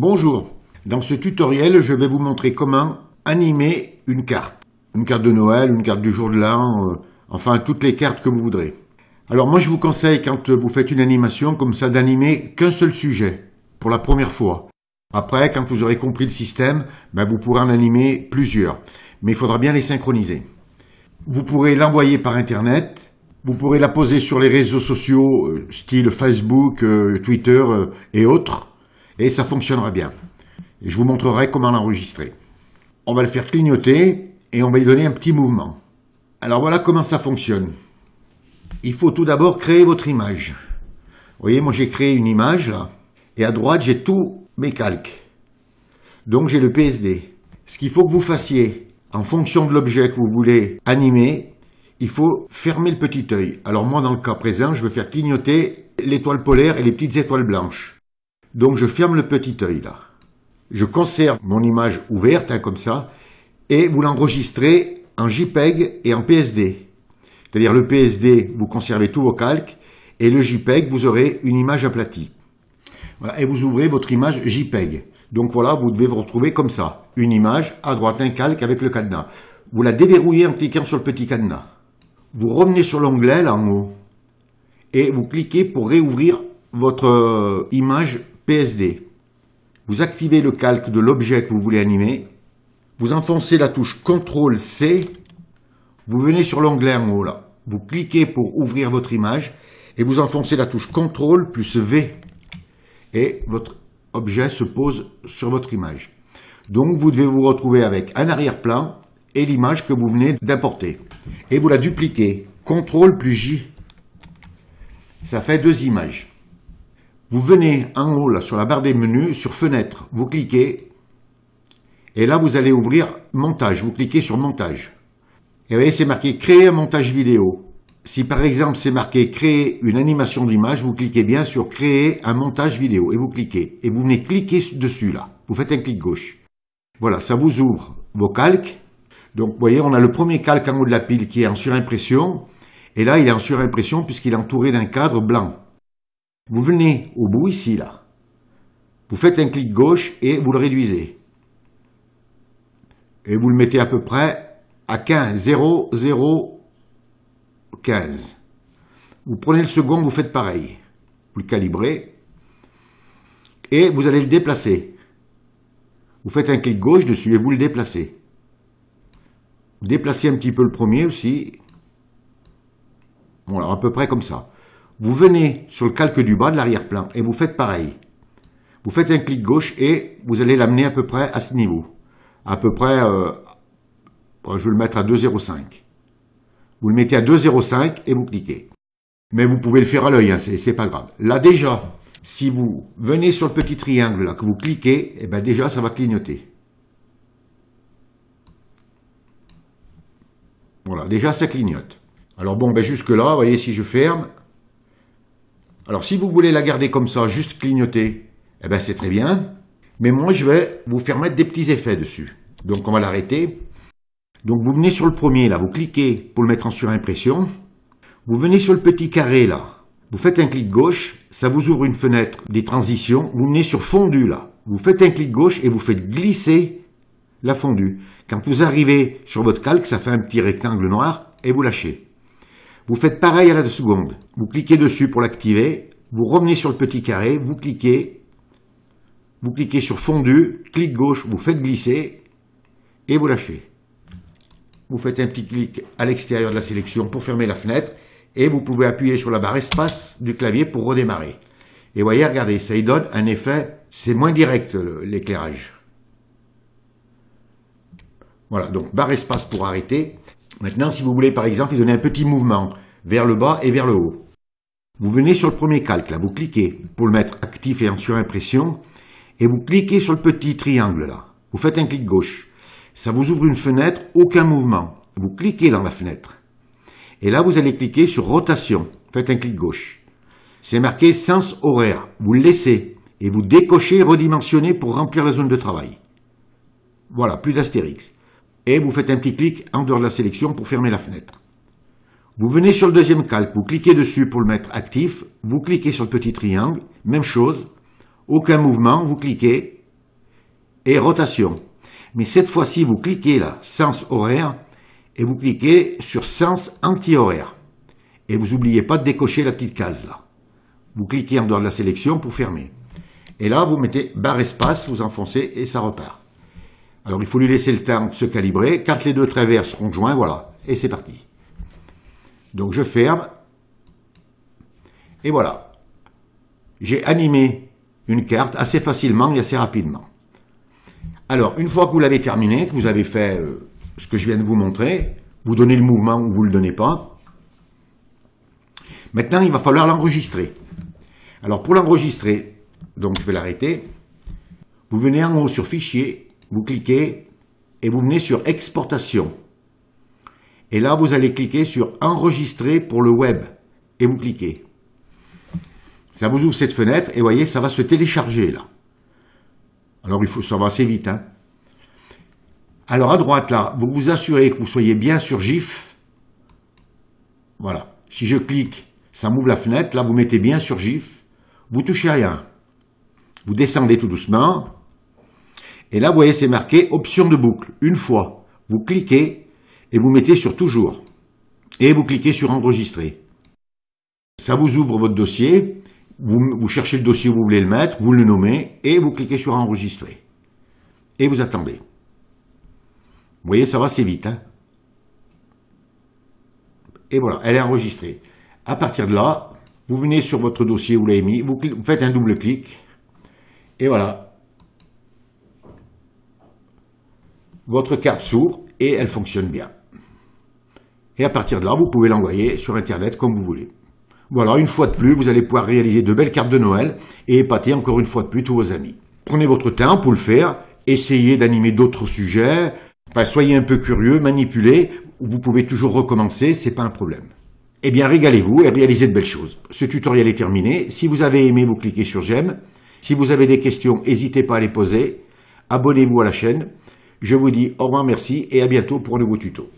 Bonjour, dans ce tutoriel, je vais vous montrer comment animer une carte. Une carte de Noël, une carte du jour de l'an, enfin toutes les cartes que vous voudrez. Alors moi je vous conseille quand vous faites une animation comme ça d'animer qu'un seul sujet pour la première fois. Après, quand vous aurez compris le système, vous pourrez en animer plusieurs. Mais il faudra bien les synchroniser. Vous pourrez l'envoyer par Internet, vous pourrez la poser sur les réseaux sociaux, style Facebook, Twitter et autres. Et ça fonctionnera bien. Et je vous montrerai comment l'enregistrer. On va le faire clignoter et on va lui donner un petit mouvement. Alors voilà comment ça fonctionne. Il faut tout d'abord créer votre image. Vous voyez, moi j'ai créé une image là, et à droite j'ai tous mes calques. Donc j'ai le PSD. Ce qu'il faut que vous fassiez, en fonction de l'objet que vous voulez animer, il faut fermer le petit œil. Alors moi dans le cas présent, je vais faire clignoter l'étoile polaire et les petites étoiles blanches. Donc je ferme le petit œil là. Je conserve mon image ouverte, comme ça, et vous l'enregistrez en JPEG et en PSD. C'est-à-dire le PSD, vous conservez tous vos calques, et le JPEG, vous aurez une image aplatie. Voilà, et vous ouvrez votre image JPEG. Donc voilà, vous devez vous retrouver comme ça. Une image, à droite un calque avec le cadenas. Vous la déverrouillez en cliquant sur le petit cadenas. Vous revenez sur l'onglet là en haut, et vous cliquez pour réouvrir votre image PSD. Vous activez le calque de l'objet que vous voulez animer. Vous enfoncez la touche CTRL-C. Vous venez sur l'onglet en haut là. Vous cliquez pour ouvrir votre image et vous enfoncez la touche CTRL plus V. Et votre objet se pose sur votre image. Donc vous devez vous retrouver avec un arrière-plan et l'image que vous venez d'importer. Et vous la dupliquez. CTRL plus J. Ça fait deux images. Vous venez en haut, là, sur la barre des menus, sur Fenêtre, vous cliquez, et là, vous allez ouvrir Montage. Vous cliquez sur Montage. Et vous voyez, c'est marqué Créer un montage vidéo. Si par exemple, c'est marqué Créer une animation d'image, vous cliquez bien sur Créer un montage vidéo, et vous cliquez. Et vous venez cliquer dessus, là. Vous faites un clic gauche. Voilà, ça vous ouvre vos calques. Donc, vous voyez, on a le premier calque en haut de la pile qui est en surimpression, et là, il est en surimpression puisqu'il est entouré d'un cadre blanc. Vous venez au bout ici, là. Vous faites un clic gauche et vous le réduisez. Et vous le mettez à peu près à 15, 0, 0, 15. Vous prenez le second, vous faites pareil. Vous le calibrez. Et vous allez le déplacer. Vous faites un clic gauche dessus et vous le déplacez. Vous déplacez un petit peu le premier aussi. Voilà, à peu près comme ça. Vous venez sur le calque du bas de l'arrière-plan et vous faites pareil. Vous faites un clic gauche et vous allez l'amener à peu près à ce niveau. À peu près, je vais le mettre à 2,05. Vous le mettez à 2,05 et vous cliquez. Mais vous pouvez le faire à l'œil, c'est pas grave. Là déjà, si vous venez sur le petit triangle là, que vous cliquez, et déjà ça va clignoter. Voilà, déjà ça clignote. Alors bon, jusque là, vous voyez, si je ferme. Alors, si vous voulez la garder comme ça, juste clignoter, c'est très bien. Mais moi, je vais vous faire mettre des petits effets dessus. Donc, on va l'arrêter. Donc, vous venez sur le premier, là. Vous cliquez pour le mettre en surimpression. Vous venez sur le petit carré, là. Vous faites un clic gauche. Ça vous ouvre une fenêtre des transitions. Vous venez sur fondu, là. Vous faites un clic gauche et vous faites glisser la fondue. Quand vous arrivez sur votre calque, ça fait un petit rectangle noir et vous lâchez. Vous faites pareil à la seconde. Vous cliquez dessus pour l'activer. Vous revenez sur le petit carré. Vous cliquez sur fondu. Clic gauche. Vous faites glisser. Et vous lâchez. Vous faites un petit clic à l'extérieur de la sélection pour fermer la fenêtre. Et vous pouvez appuyer sur la barre espace du clavier pour redémarrer. Et voyez, regardez, ça y donne un effet. C'est moins direct l'éclairage. Voilà, donc barre espace pour arrêter. Maintenant, si vous voulez, par exemple, lui donner un petit mouvement vers le bas et vers le haut. Vous venez sur le premier calque, là, vous cliquez pour le mettre actif et en surimpression, et vous cliquez sur le petit triangle, là. Vous faites un clic gauche. Ça vous ouvre une fenêtre, aucun mouvement. Vous cliquez dans la fenêtre. Et là, vous allez cliquer sur rotation. Faites un clic gauche. C'est marqué sens horaire. Vous le laissez, et vous décochez redimensionner pour remplir la zone de travail. Voilà, plus d'astérix. Et vous faites un petit clic en dehors de la sélection pour fermer la fenêtre. Vous venez sur le deuxième calque, vous cliquez dessus pour le mettre actif, vous cliquez sur le petit triangle, même chose, aucun mouvement, vous cliquez, et rotation. Mais cette fois-ci, vous cliquez là, sens horaire, et vous cliquez sur sens anti-horaire. Et vous n'oubliez pas de décocher la petite case là. Vous cliquez en dehors de la sélection pour fermer. Et là, vous mettez barre espace, vous enfoncez et ça repart. Alors, il faut lui laisser le temps de se calibrer. Quand les deux traits seront joints, voilà. Et c'est parti. Donc, je ferme. Et voilà. J'ai animé une carte assez facilement et assez rapidement. Alors, une fois que vous l'avez terminé, que vous avez fait ce que je viens de vous montrer, vous donnez le mouvement ou vous ne le donnez pas. Maintenant, il va falloir l'enregistrer. Alors, pour l'enregistrer, donc je vais l'arrêter. Vous venez en haut sur Fichier, vous cliquez et vous venez sur Exportation. Et là, vous allez cliquer sur Enregistrer pour le web et vous cliquez. Ça vous ouvre cette fenêtre et voyez, ça va se télécharger là. Alors, ça va assez vite. Hein. Alors, à droite là, vous vous assurez que vous soyez bien sur GIF. Voilà. Si je clique, ça m'ouvre la fenêtre. Là, vous mettez bien sur GIF. Vous touchez à rien. Vous descendez tout doucement. Et là, vous voyez, c'est marqué option de boucle. Une fois, vous cliquez et vous mettez sur toujours. Et vous cliquez sur enregistrer. Ça vous ouvre votre dossier. Vous cherchez le dossier où vous voulez le mettre. Vous le nommez et vous cliquez sur enregistrer. Et vous attendez. Vous voyez, ça va assez vite. Hein. Et voilà, elle est enregistrée. À partir de là, vous venez sur votre dossier où vous l'avez mis. Vous faites un double clic. Et voilà, votre carte s'ouvre et elle fonctionne bien. Et à partir de là, vous pouvez l'envoyer sur Internet comme vous voulez. Voilà, une fois de plus, vous allez pouvoir réaliser de belles cartes de Noël et épater encore une fois de plus tous vos amis. Prenez votre temps pour le faire, essayez d'animer d'autres sujets, enfin, soyez un peu curieux, manipulez, vous pouvez toujours recommencer, c'est pas un problème. Eh bien, régalez-vous et réalisez de belles choses. Ce tutoriel est terminé. Si vous avez aimé, vous cliquez sur j'aime. Si vous avez des questions, n'hésitez pas à les poser. Abonnez-vous à la chaîne. Je vous dis au revoir, merci et à bientôt pour un nouveau tuto.